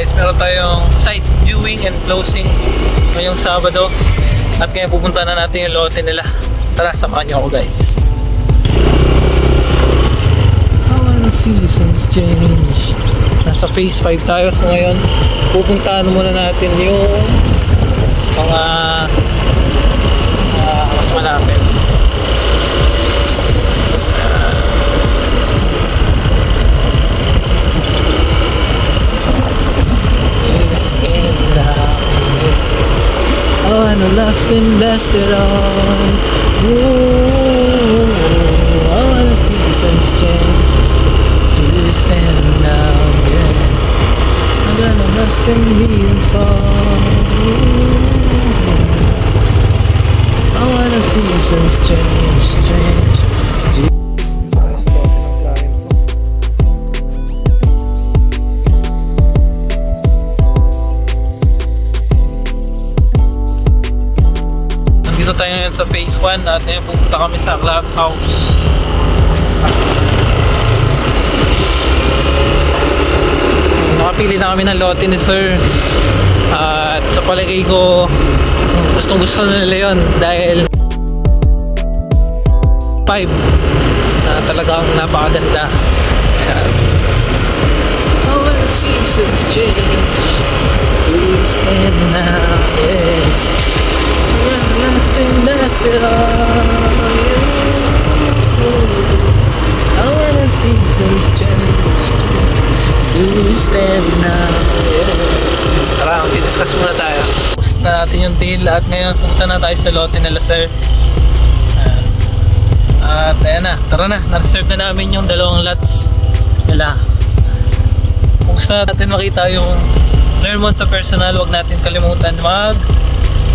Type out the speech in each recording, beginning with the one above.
guys, meron tayong site viewing and closing ngayong Sabado. At ngayon pupunta na natin yung lote nila. Tara, samahan niyo ako guys. I wanna see seasons change. Nasa phase 5 tayo. So ngayon, pupuntahan muna natin yung mga mas malapit. Oh, and I left and left it all. Ooh, I wanna see seasons change. Do you stand now? Yeah, I'm gonna rest and be and fall. I wanna see seasons change, change. Dito tayo ngayon sa phase 1 at ngayon pupunta kami sa clubhouse. Nakapili na kami ng lote ni sir at sa palagay ko gustong gusto nila yun dahil 5 na talagang napakaganda. Ayan. Oh, when the seasons change, please stand now, yeah. That's it all. I wanna see seasons change. Do you stand now? Tara, discuss muna tayo. Post na natin yung deal at ngayon pupunta na tayo sa lote nila sir. At ayan na, tara na, na-reserve na namin yung dalawang lots nila. Kung gusto natin makita yung Clermont sa personal, huwag natin kalimutan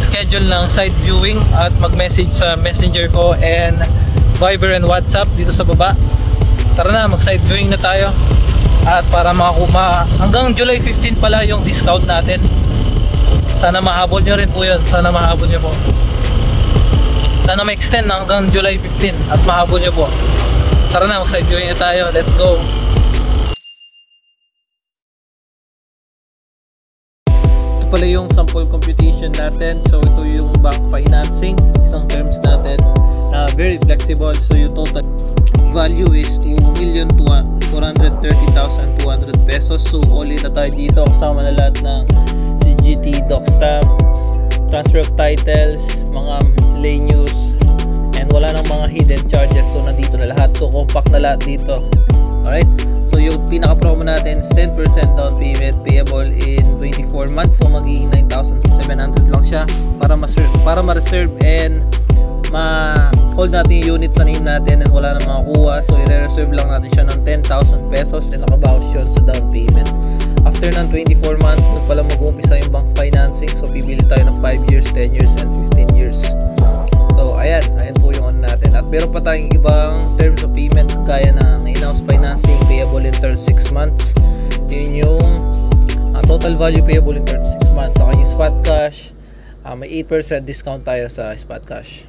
schedule ng site viewing at mag-message sa messenger ko and Viber and WhatsApp dito sa baba. Tara na, mag-site viewing na tayo. At para makakuha, hanggang July 15 pala yung discount natin. Sana mahabol nyo rin po yun. Sana mahabol nyo po. Sana ma-extend hanggang July 15 at mahabol nyo po. Tara na, mag-site viewing na tayo. Let's go! Pala yung sample computation natin. So ito yung bank financing, isang terms natin na very flexible. So yung total value is 2,430,200 pesos. So all in na tayo dito kasama na lahat ng CGT, DocStamp, transfer of titles, mga miscellaneous, and wala nang mga hidden charges. So nandito na lahat. So compact na lahat dito. Alright. So yung pinaka-promo natin is 10% down payment payable in 24 months. So magiging 9,700 lang siya para ma-reserve and ma-hold natin yung unit sa name natin and wala na makakuha. So i-reserve lang natin siya ng 10,000 pesos and nakabawas yun sa down payment. After ng 24 months, doon pala mag-uumpisa yung bank financing. So pipili tayo ng 5 years, 10 years, and 15 years. So ayan po yung on natin. At meron pa tayong ibang terms of payment gaya ng in-house financing payable in 36 months. Yun yung total value payable in 36 months. Saka yung spot cash, may 8% discount tayo sa spot cash.